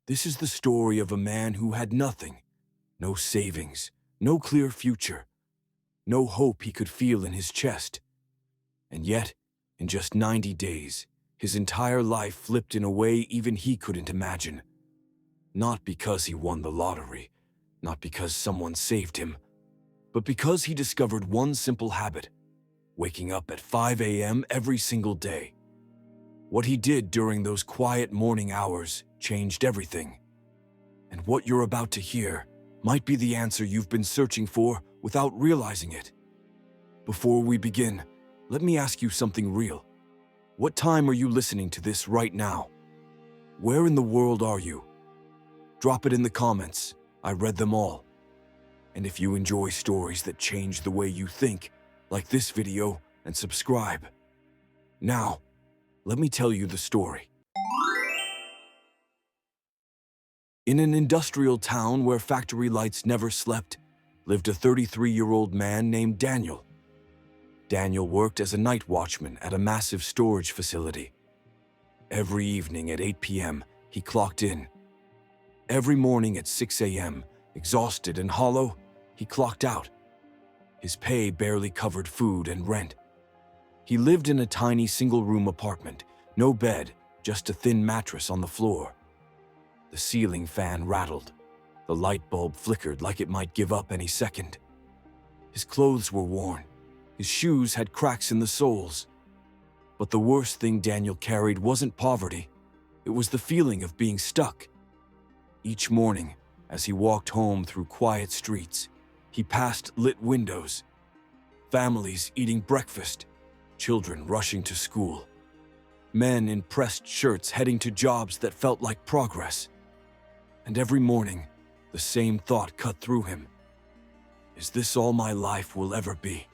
This is the story of a man who had nothing, no savings, no clear future, no hope he could feel in his chest. And yet, in just 90 days, his entire life flipped in a way even he couldn't imagine. Not because he won the lottery, not because someone saved him, but because he discovered one simple habit: waking up at 5 a.m. every single day. What he did during those quiet morning hours changed everything. And what you're about to hear might be the answer you've been searching for without realizing it. Before we begin, let me ask you something real. What time are you listening to this right now? Where in the world are you? Drop it in the comments. I read them all. And if you enjoy stories that change the way you think, like this video and subscribe. Now, let me tell you the story. In an industrial town where factory lights never slept, lived a 33-year-old man named Daniel. Daniel worked as a night watchman at a massive storage facility. Every evening at 8 p.m., he clocked in. Every morning at 6 a.m., exhausted and hollow, he clocked out. His pay barely covered food and rent. He lived in a tiny single-room apartment, no bed, just a thin mattress on the floor. The ceiling fan rattled. The light bulb flickered like it might give up any second. His clothes were worn. His shoes had cracks in the soles. But the worst thing Daniel carried wasn't poverty. It was the feeling of being stuck. Each morning, as he walked home through quiet streets, he passed lit windows, families eating breakfast, children rushing to school, men in pressed shirts heading to jobs that felt like progress. And every morning, the same thought cut through him. Is this all my life will ever be?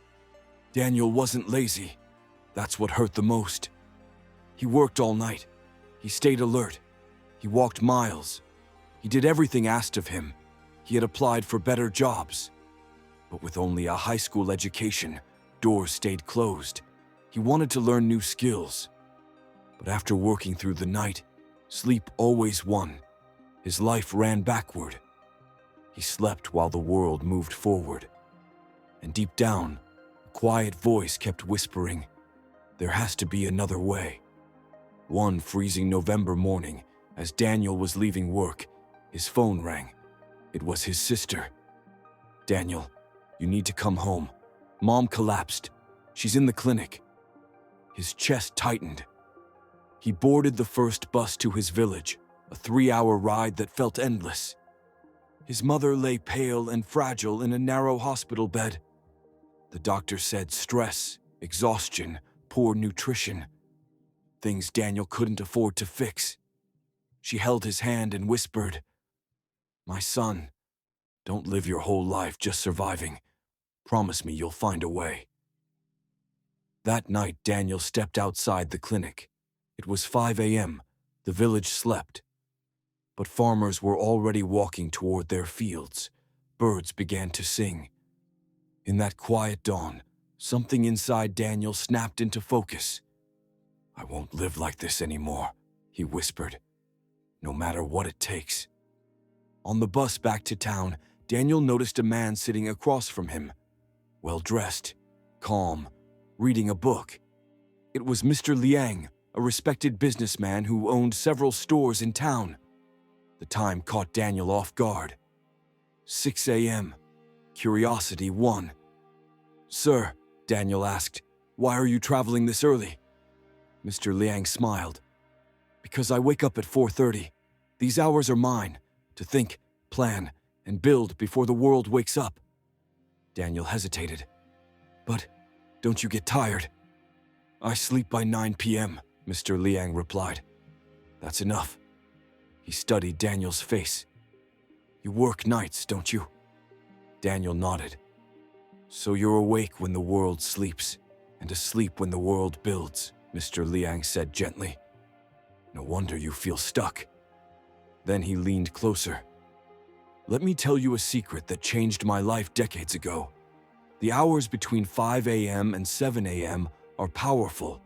Daniel wasn't lazy. That's what hurt the most. He worked all night. He stayed alert. He walked miles. He did everything asked of him. He had applied for better jobs. But with only a high school education, doors stayed closed. He wanted to learn new skills. But after working through the night, sleep always won. His life ran backward. He slept while the world moved forward. And deep down, a quiet voice kept whispering, there has to be another way. One freezing November morning, as Daniel was leaving work, his phone rang. It was his sister. Daniel, you need to come home. Mom collapsed. She's in the clinic. His chest tightened. He boarded the first bus to his village, a 3-hour ride that felt endless. His mother lay pale and fragile in a narrow hospital bed. The doctor said stress, exhaustion, poor nutrition. Things Daniel couldn't afford to fix. She held his hand and whispered, "My son, don't live your whole life just surviving. Promise me you'll find a way." That night, Daniel stepped outside the clinic. It was 5 a.m. The village slept. But farmers were already walking toward their fields. Birds began to sing. In that quiet dawn, something inside Daniel snapped into focus. "I won't live like this anymore," he whispered. "No matter what it takes." On the bus back to town, Daniel noticed a man sitting across from him, well-dressed, calm, reading a book. It was Mr. Liang, a respected businessman who owned several stores in town. The time caught Daniel off guard. 6 a.m. Curiosity won. "Sir," Daniel asked, "why are you traveling this early?" Mr. Liang smiled. "Because I wake up at 4:30. These hours are mine, to think, plan, and build before the world wakes up." Daniel hesitated. "But don't you get tired?" "I sleep by 9 p.m., Mr. Liang replied. "That's enough." He studied Daniel's face. "You work nights, don't you?" Daniel nodded. "So you're awake when the world sleeps, and asleep when the world builds," Mr. Liang said gently. "No wonder you feel stuck." Then he leaned closer. "Let me tell you a secret that changed my life decades ago. The hours between 5 a.m. and 7 a.m. are powerful.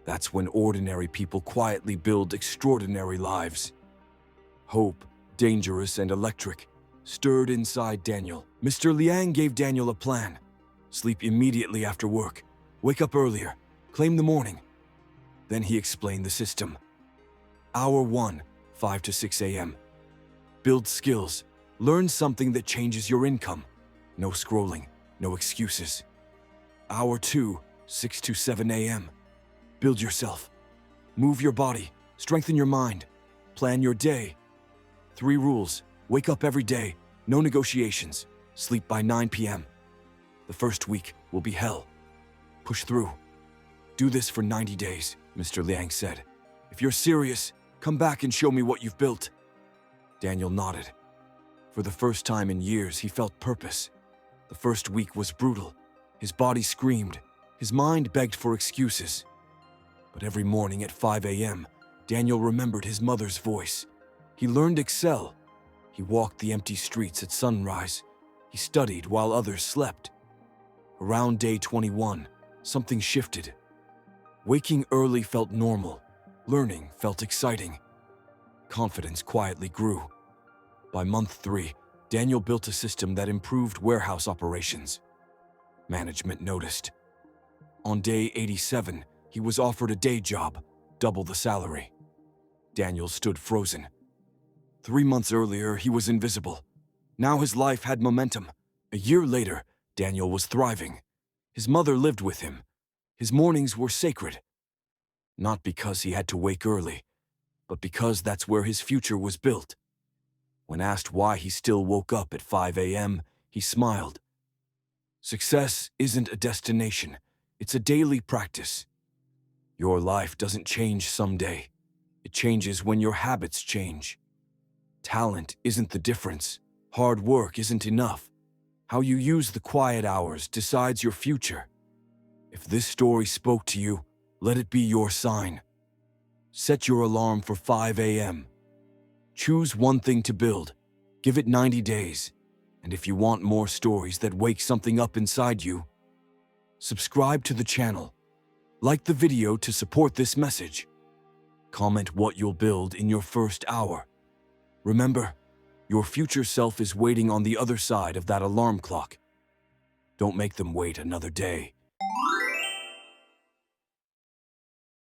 That's when ordinary people quietly build extraordinary lives." Hope, dangerous and electric, stirred inside Daniel. Mr. Liang gave Daniel a plan. Sleep immediately after work. Wake up earlier. Claim the morning. Then he explained the system. Hour 1, 5 to 6 a.m. Build skills. Learn something that changes your income. No scrolling, no excuses. Hour 2, 6 to 7 a.m. Build yourself. Move your body. Strengthen your mind. Plan your day. 3 rules. Wake up every day. No negotiations. Sleep by 9 p.m. The first week will be hell. Push through. Do this for 90 days, Mr. Liang said. If you're serious, come back and show me what you've built. Daniel nodded. For the first time in years, he felt purpose. The first week was brutal. His body screamed. His mind begged for excuses. But every morning at 5 a.m., Daniel remembered his mother's voice. He learned Excel. He walked the empty streets at sunrise. He studied while others slept. Around day 21, something shifted. Waking early felt normal. Learning felt exciting. Confidence quietly grew. By month 3, Daniel built a system that improved warehouse operations. Management noticed. On day 87, he was offered a day job, double the salary. Daniel stood frozen. 3 months earlier, he was invisible. Now his life had momentum. A year later, Daniel was thriving. His mother lived with him. His mornings were sacred. Not because he had to wake early, but because that's where his future was built. When asked why he still woke up at 5 a.m., he smiled. Success isn't a destination, it's a daily practice. Your life doesn't change someday. It changes when your habits change. Talent isn't the difference. Hard work isn't enough. How you use the quiet hours decides your future. If this story spoke to you, let it be your sign. Set your alarm for 5 a.m. Choose one thing to build. Give it 90 days. And if you want more stories that wake something up inside you, subscribe to the channel. Like the video to support this message. Comment what you'll build in your first hour. Remember, your future self is waiting on the other side of that alarm clock. Don't make them wait another day.